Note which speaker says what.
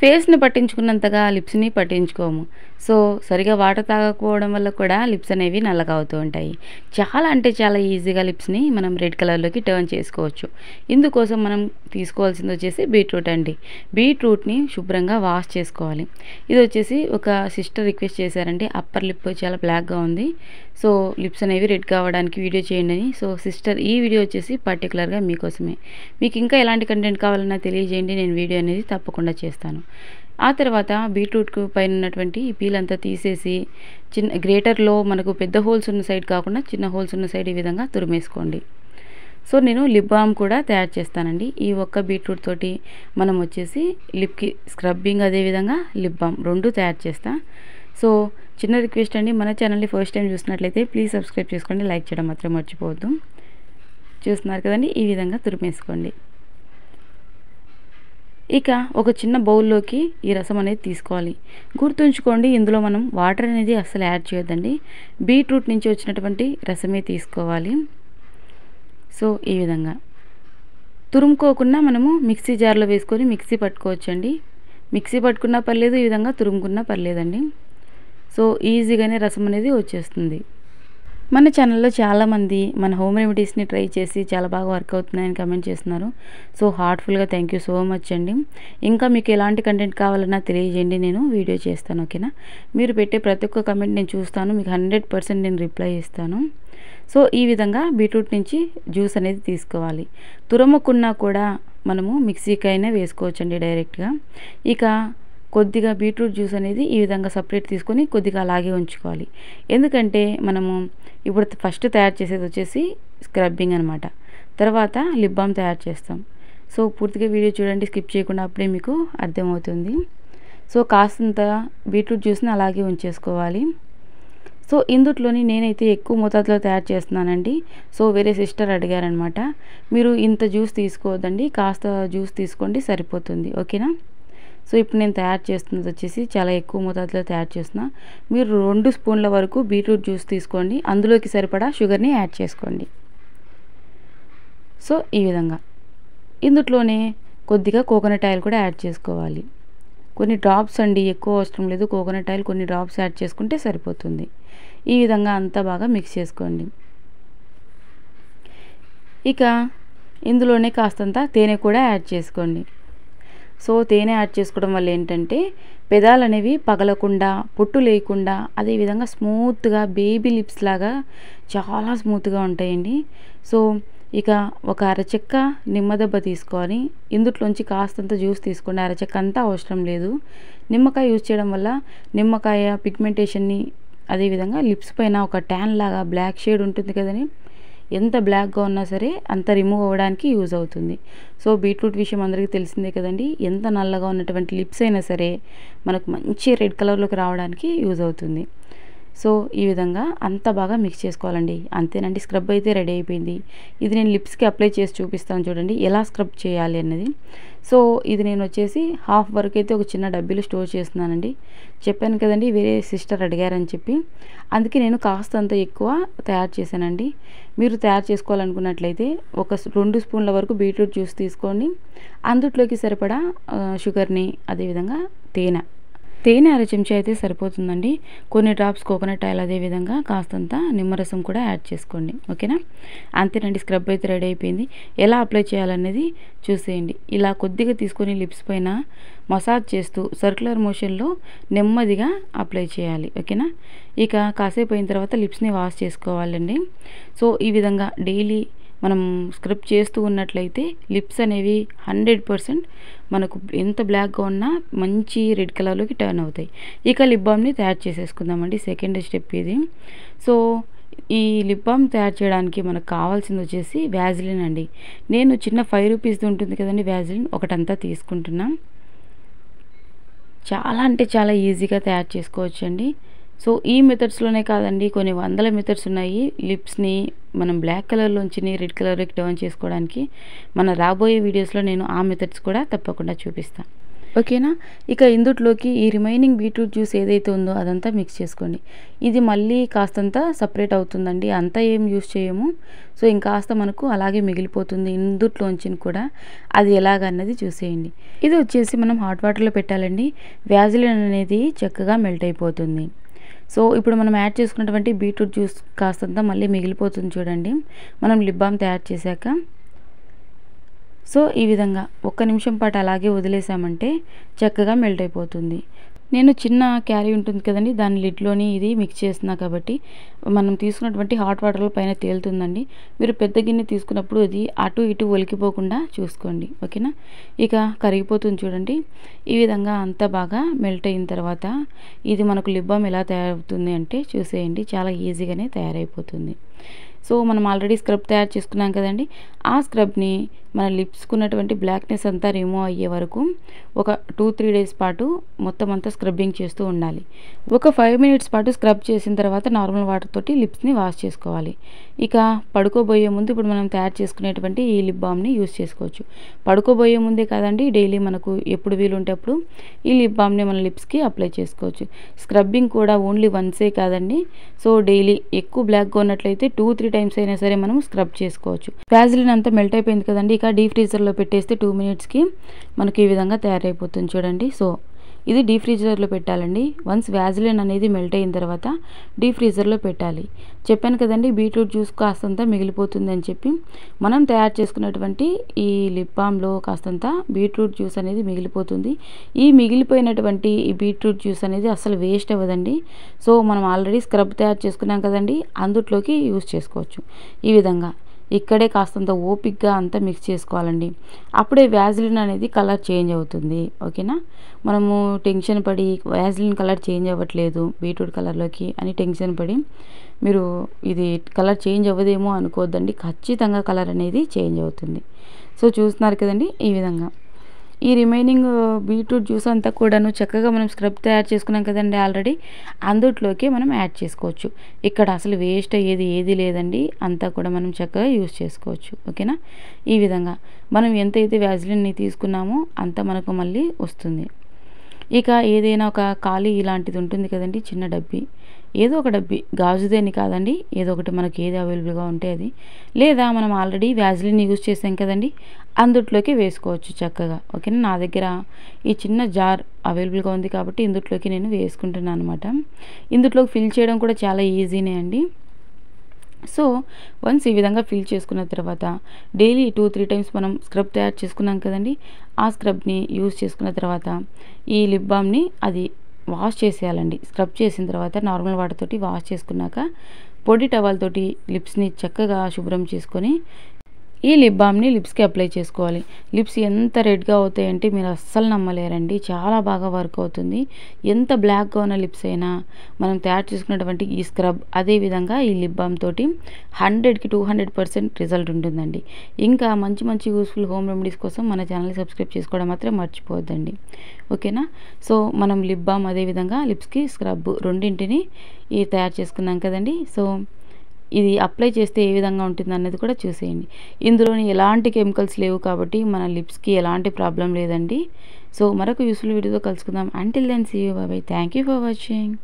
Speaker 1: ఫేస్‌ని పట్టించుకున్నంతగా లిప్స్‌ని పట్టించుకోము. సో, సరిగ్గా వాటర్ తాగకపోవడం వల్ల కూడా లిప్స్ అనేవి నల్లగా అవుతూ ఉంటాయి. చాలా అంటే చాలా ఈజీగా లిప్స్‌ని మనం రెడ్ కలర్‌లోకి టర్న్ చేసుకోవచ్చు. ఇందుకోసం మనం తీసుకోవాల్సిందొచ్చేసి బీట్రూట్ అండి. బీట్రూట్‌ని శుభ్రంగా వాష్ చేసుకోవాలి. ఇదొచ్చేసి ఒక సిస్టర్ రిక్వెస్ట్ చేశారండి. అప్పర్ లిప్ చాలా బ్లాక్‌గా ఉంది. సో, లిప్స్ అనేవి రెడ్ కావడానికి వీడియో చేయండని. సో, సిస్టర్ ఈ వీడియో వచ్చేసి పర్టిక్యులర్‌గా మీకోసమే. మీకు ఇంకా ఎలాంటి కంటెంట్ కావాలన్నా తెలియజేయండి. నేను వీడియో అనేది తప్పకుండా చేస్తాను. ఆ తర్వాత బీట్రూట్‌కు పైన ఉన్నటువంటి ఈ పీల్ అంతా తీసేసి గ్రేటర్‌లో మనకు పెద్ద హోల్స్ ఉన్న సైడ్ కాకుండా చిన్న హోల్స్ ఉన్న సైడ్ ఈ విధంగా తురిమేసుకోండి. సో, నేను లిప్ బామ్ కూడా తయారు చేస్తానండి. ఈ ఒక్క బీట్రూట్ తోటి మనం వచ్చేసి లిప్‌కి స్క్రబ్బింగ్ అదేవిధంగా లిప్ బామ్ 2 తయారు చేస్తా. సో, చిన్న రిక్వెస్ట్ అండి, మన ఛానల్‌ని ఫస్ట్ టైం చూసినట్లయితే ప్లీజ్ సబ్స్క్రైబ్ చేసుకోండి. లైక్ చేయడం మాత్రం మర్చిపోవద్దు. చూస్తున్నారు కదండీ! ఈ విధంగా తురిమేసుకోండి. ఇక ఒక చిన్న బౌల్లోకి ఈ రసం అనేది తీసుకోవాలి. గుర్తుంచుకోండి, ఇందులో మనం వాటర్ అనేది అస్సలు యాడ్ చేయొద్దండి. బీట్రూట్ నుంచి వచ్చినటువంటి రసమే తీసుకోవాలి. సో, ఈ విధంగా తురుముకోకుండా మనము మిక్సీ జార్లో వేసుకొని మిక్సీ పట్టుకోవచ్చండి. మిక్సీ పట్టుకున్నా పర్లేదు, ఈ విధంగా తురుముకున్నా పర్లేదండి. సో, ఈజీగానే రసం అనేది వచ్చేస్తుంది. మన ఛానల్లో చాలామంది మన హోమ్ రెమెడీస్ని ట్రై చేసి చాలా బాగా వర్క్ అవుతున్నాయని కమెంట్ చేస్తున్నారు. సో, హార్ట్ఫుల్గా థ్యాంక్ యూ సో మచ్ అండి. ఇంకా మీకు ఎలాంటి కంటెంట్ కావాలన్నా తెలియజేయండి, నేను వీడియో చేస్తాను. ఓకేనా? మీరు పెట్టే ప్రతి ఒక్క కమెంట్ నేను చూస్తాను. మీకు 100% నేను రిప్లై ఇస్తాను. సో, ఈ విధంగా బీట్రూట్ నుంచి జ్యూస్ అనేది తీసుకోవాలి. తురమకున్నా కూడా మనము మిక్సీకైనా వేసుకోవచ్చండి డైరెక్ట్గా. ఇక కొద్దిగా బీట్రూట్ జ్యూస్ అనేది ఈ విధంగా సపరేట్ తీసుకొని కొద్దిగా అలాగే ఉంచుకోవాలి. ఎందుకంటే మనము ఇప్పుడు ఫస్ట్ తయారు చేసేది వచ్చేసి స్క్రబ్బింగ్ అనమాట. తర్వాత లిప్ బామ్ తయారు చేస్తాం. సో, పూర్తిగా వీడియో చూడండి, స్కిప్ చేయకుండా, అప్పుడే మీకు అర్థమవుతుంది. సో, కాస్తంత బీట్రూట్ జ్యూస్ని అలాగే ఉంచేసుకోవాలి. సో, ఇందుట్లోని నేనైతే ఎక్కువ మోతాదులో తయారు చేస్తున్నానండి. సో, వేరే సిస్టర్ అడిగారనమాట, మీరు ఇంత జ్యూస్ తీసుకోవద్దండి, కాస్త జ్యూస్ తీసుకోండి సరిపోతుంది. ఓకేనా? సో, ఇప్పుడు నేను తయారు చేస్తున్నది వచ్చేసి చాలా ఎక్కువ మోతాదులో తయారు చేస్తున్నా. మీరు 2 స్పూన్ల వరకు బీట్రూట్ జ్యూస్ తీసుకోండి. అందులోకి సరిపడా షుగర్ని యాడ్ చేసుకోండి. సో, ఈ విధంగా ఇందుట్లోనే కొద్దిగా కోకోనట్ ఆయిల్ కూడా యాడ్ చేసుకోవాలి. కొన్ని డ్రాప్స్ అండి, ఎక్కువ అవసరం లేదు. కోకోనట్ ఆయిల్ కొన్ని డ్రాప్స్ యాడ్ చేసుకుంటే సరిపోతుంది. ఈ విధంగా అంతా బాగా మిక్స్ చేసుకోండి. ఇక ఇందులోనే కాస్తంత తేనె కూడా యాడ్ చేసుకోండి. సో, తేనె యాడ్ చేసుకోవడం వల్ల ఏంటంటే పెదాలు అనేవి పగలకుండా, పొట్టు లేకుండా, అదేవిధంగా స్మూత్గా బేబీ లిప్స్ లాగా చాలా స్మూత్గా ఉంటాయండి. సో, ఇక ఒక అరచెక్క నిమ్మదెబ్బ తీసుకొని ఇందుట్లోంచి కాస్తంత జ్యూస్ తీసుకోండి. అరచెక్క అంతా అవసరం లేదు. నిమ్మకాయ యూజ్ చేయడం వల్ల నిమ్మకాయ పిగ్మెంటేషన్ని, అదేవిధంగా లిప్స్ పైన ఒక ట్యాన్ లాగా బ్లాక్ షేడ్ ఉంటుంది కదండి, ఎంత బ్లాక్గా ఉన్నా సరే అంత రిమూవ్ అవ్వడానికి యూజ్ అవుతుంది. సో, బీట్రూట్ విషయం అందరికీ తెలిసిందే కదండి, ఎంత నల్లగా ఉన్నటువంటి లిప్స్ అయినా సరే మనకు మంచి రెడ్ కలర్లోకి రావడానికి యూజ్ అవుతుంది. సో, ఈ విధంగా అంతా బాగా మిక్స్ చేసుకోవాలండి. అంతేనండి, స్క్రబ్ అయితే రెడీ అయిపోయింది. ఇది నేను లిప్స్కి అప్లై చేసి చూపిస్తాను చూడండి ఎలా స్క్రబ్ చేయాలి అన్నది. సో, ఇది నేను వచ్చేసి హాఫ్ వరకు అయితే ఒక చిన్న డబ్బీలో స్టోర్ చేస్తున్నానండి. చెప్పాను కదండి, వేరే సిస్టర్ అడిగారని చెప్పి, అందుకే నేను కాస్తంత ఎక్కువ తయారు చేశానండి. మీరు తయారు చేసుకోవాలనుకున్నట్లయితే ఒక 2 స్పూన్ల వరకు బీట్రూట్ జ్యూస్ తీసుకోండి. అందుట్లోకి సరిపడా షుగర్ని, అదేవిధంగా తేనె అర చెంచా అయితే సరిపోతుందండి. కొన్ని డ్రాప్స్ కోకోనట్ ఆయిల్, అదేవిధంగా కాస్తంత నిమ్మరసం కూడా యాడ్ చేసుకోండి. ఓకేనా? అంతేనండి, స్క్రబ్ అయితే రెడీ అయిపోయింది. ఎలా అప్లై చేయాలనేది చూసేయండి. ఇలా కొద్దిగా తీసుకొని లిప్స్ పైన మసాజ్ చేస్తూ సర్క్యులర్ మోషన్లో నెమ్మదిగా అప్లై చేయాలి. ఓకేనా? ఇక కాసేపు అయిన తర్వాత లిప్స్ని వాష్ చేసుకోవాలండి. సో, ఈ విధంగా డైలీ మనం స్క్రబ్ చేస్తూ ఉన్నట్లయితే లిప్స్ అనేవి 100% మనకు ఎంత బ్లాక్గా ఉన్నా మంచి రెడ్ కలర్లోకి టర్న్ అవుతాయి. ఇక లిప్ బామ్ని తయారు చేసేసుకుందామండి. సెకండ్ స్టెప్ ఇది. సో, ఈ లిప్ బామ్ తయారు చేయడానికి మనకు కావాల్సింది వచ్చేసి వ్యాజిలిన్ అండి. నేను చిన్న 5 రూపీస్ది ఉంటుంది కదండి వ్యాజిలిన్, ఒకటంతా తీసుకుంటున్నా. చాలా అంటే చాలా ఈజీగా తయారు చేసుకోవచ్చండి. సో, ఈ మెథడ్స్లోనే కాదండి, కొన్ని వందల మెథడ్స్ ఉన్నాయి లిప్స్ని మనం బ్లాక్ కలర్లోంచి రెడ్ కలర్లోకి టర్న్ చేసుకోవడానికి. మన రాబోయే వీడియోస్లో నేను ఆ మెథడ్స్ కూడా తప్పకుండా చూపిస్తాను. ఓకేనా. ఇక ఇందుట్లోకి ఈ రిమైనింగ్ బీట్రూట్ జ్యూస్ ఏదైతే ఉందో అదంతా మిక్స్ చేసుకోండి. ఇది మళ్ళీ కాస్తంత సపరేట్ అవుతుందండి, అంతా ఏం యూస్ చేయము. సో ఇంకాస్త మనకు అలాగే మిగిలిపోతుంది ఇందుట్లోంచి కూడా. అది ఎలాగన్నది చూసేయండి. ఇది వచ్చేసి మనం హాట్ వాటర్లో పెట్టాలండి. వ్యాజిలిన్ అనేది చక్కగా మెల్ట్ అయిపోతుంది. సో ఇప్పుడు మనం యాడ్ చేసుకున్నటువంటి బీట్రూట్ జ్యూస్ కాస్తంత మళ్ళీ మిగిలిపోతుంది చూడండి మనం లిప్ బామ్ తయారు చేశాక. సో ఈ విధంగా ఒక్క నిమిషం పాటు అలాగే వదిలేసామంటే చక్కగా మెల్ట్ అయిపోతుంది. నేను చిన్న క్యారీ ఉంటుంది కదండి, దాని లిడ్లోని ఇది మిక్స్ చేస్తున్నా కాబట్టి మనం తీసుకున్నటువంటి హాట్ వాటర్లో పైన తేలుతుందండి. మీరు పెద్ద గిన్నె తీసుకున్నప్పుడు అది అటు ఇటు ఒలికిపోకుండా చూసుకోండి. ఓకేనా. ఇక కరిగిపోతుంది చూడండి. ఈ విధంగా అంతా బాగా మెల్ట్ అయిన తర్వాత ఇది మనకు లిప్ బామ్ ఎలా తయారవుతుంది అంటే చూసేయండి, చాలా ఈజీగానే తయారైపోతుంది. సో మనం ఆల్రెడీ స్క్రబ్ తయారు చేసుకున్నాం కదండి, ఆ స్క్రబ్ని మన లిప్స్కి ఉన్నటువంటి బ్లాక్నెస్ అంతా రిమూవ్ అయ్యే వరకు ఒక 2-3 డేస్ పాటు మొత్తం అంతా స్క్రబ్బింగ్ చేస్తూ ఉండాలి. ఒక 5 మినిట్స్ పాటు స్క్రబ్ చేసిన తర్వాత నార్మల్ వాటర్ తోటి లిప్స్ని వాష్ చేసుకోవాలి. ఇక పడుకోబోయే ముందు ఇప్పుడు మనం తయారు చేసుకునేటువంటి ఈ లిప్ బామ్ని యూస్ చేసుకోవచ్చు. పడుకోబోయే ముందే కాదండి, డైలీ మనకు ఎప్పుడు వీలుంటే అప్పుడు ఈ లిప్ బామ్ని మన లిప్స్కి అప్లై చేసుకోవచ్చు. స్క్రబ్బింగ్ కూడా ఓన్లీ వన్సే కాదండి. సో డైలీ ఎక్కువ బ్లాక్గా ఉన్నట్లయితే 2-3 టైమ్స్ అయినా సరే మనం స్క్రబ్ చేసుకోవచ్చు. వ్యాజిలిన్ అంతా మెల్ట్ అయిపోయింది కదండి, ఇక డీప్ ఫ్రీజర్లో పెట్టేస్తే 2 మినిట్స్కి మనకి ఈ విధంగా తయారైపోతుంది చూడండి. సో ఇది డీప్ ఫ్రీజర్లో పెట్టాలండి. వన్స్ వ్యాజిలిన్ అనేది మెల్ట్ అయిన తర్వాత డీప్ ఫ్రీజర్లో పెట్టాలి. చెప్పాను కదండి బీట్రూట్ జ్యూస్ కాస్తంత మిగిలిపోతుంది అని చెప్పి. మనం తయారు చేసుకున్నటువంటి ఈ లిప్ బామ్లో కాస్తంత బీట్రూట్ జ్యూస్ అనేది మిగిలిపోతుంది. ఈ మిగిలిపోయినటువంటి ఈ బీట్రూట్ జ్యూస్ అనేది అసలు వేస్ట్ అవ్వదండి. సో మనం ఆల్రెడీ స్క్రబ్ తయారు చేసుకున్నాం కదండి, అందులోకి యూస్ చేసుకోవచ్చు. ఈ విధంగా ఇక్కడే కాస్తంత ఓపిక్గా అంతా మిక్స్ చేసుకోవాలండి. అప్పుడే వ్యాజిలిన్ అనేది కలర్ చేంజ్ అవుతుంది. ఓకేనా. మనము టెన్షన్ పడి వ్యాజిలిన్ కలర్ చేంజ్ అవ్వట్లేదు బీట్రూట్ కలర్లోకి అని టెన్షన్ పడి మీరు ఇది కలర్ చేంజ్ అవ్వదేమో అనుకోవద్దండి, ఖచ్చితంగా కలర్ అనేది చేంజ్ అవుతుంది. సో చూస్తున్నారు కదండి, ఈ విధంగా ఈ రిమైనింగ్ బీట్రూట్ జ్యూస్ అంతా కూడాను చక్కగా మనం స్క్రబ్ తయారు చేసుకున్నాం కదండి ఆల్రెడీ, అందులోకి మనం యాడ్ చేసుకోవచ్చు. ఇక్కడ అసలు వేస్ట్ అయ్యేది ఏది లేదండి, అంతా కూడా మనం చక్కగా యూస్ చేసుకోవచ్చు. ఓకేనా. ఈ విధంగా మనం ఎంతైతే వ్యాజిలిన్ని తీసుకున్నామో అంత మనకు మళ్ళీ వస్తుంది. ఇక ఏదైనా ఒక ఖాళీ ఇలాంటిది ఉంటుంది కదండి, చిన్న డబ్బీ, ఏదో ఒక డబ్బీ, గాజుదేని కాదండి, ఏదో ఒకటి మనకి ఏది అవైలబుల్గా ఉంటే అది, లేదా మనం ఆల్రెడీ వ్యాజిలిన్ యూజ్ చేసాం కదండి అందులోకి వేసుకోవచ్చు చక్కగా. ఓకేనా. నా దగ్గర ఈ చిన్న జార్ అవైలబుల్గా ఉంది కాబట్టి ఇందులోకి నేను వేసుకుంటున్నాను అనమాట. ఇందులోకి ఫిల్ చేయడం కూడా చాలా ఈజీనే అండి. సో వన్స్ ఈ విధంగా ఫిల్ చేసుకున్న తర్వాత డైలీ 2-3 టైమ్స్ మనం స్క్రబ్ తయారు చేసుకున్నాం కదండి, ఆ స్క్రబ్ని యూజ్ చేసుకున్న తర్వాత ఈ లిప్ బామ్ని అది వాష్ చేసేయాలండి. స్క్రబ్ చేసిన తర్వాత నార్మల్ వాటర్ తోటి వాష్ చేసుకున్నాక పొడి టవల్ తోటి లిప్స్ని చక్కగా శుభ్రం చేసుకొని ఈ లిప్ బామ్ని లిప్స్కి అప్లై చేసుకోవాలి. లిప్స్ ఎంత రెడ్గా అవుతాయంటే మీరు అస్సలు నమ్మలేరండి, చాలా బాగా వర్క్ అవుతుంది. ఎంత బ్లాక్గా ఉన్న లిప్స్ అయినా మనం తయారు చేసుకున్నటువంటి ఈ స్క్రబ్ అదేవిధంగా ఈ లిప్ బామ్ తోటి 100కి 200% రిజల్ట్ ఉంటుందండి. ఇంకా మంచి మంచి యూస్ఫుల్ హోమ్ రెమెడీస్ కోసం మన ఛానల్ని సబ్స్క్రైబ్ చేసుకోవడం మాత్రం మర్చిపోవద్దండి. ఓకేనా. సో మనం లిప్ బామ్ అదేవిధంగా లిప్స్కి స్క్రబ్ రెండింటిని తయారు చేసుకున్నాం కదండి. సో ఇది అప్లై చేస్తే ఏ విధంగా ఉంటుంది అనేది కూడా చూసేయండి. ఇందులోని ఎలాంటి కెమికల్స్ లేవు కాబట్టి మన లిప్స్కి ఎలాంటి ప్రాబ్లం లేదండి. సో మరొక యూస్ఫుల్ వీడియోతో కలుసుకుందాం. Until then see you, bye bye. Thank you for watching.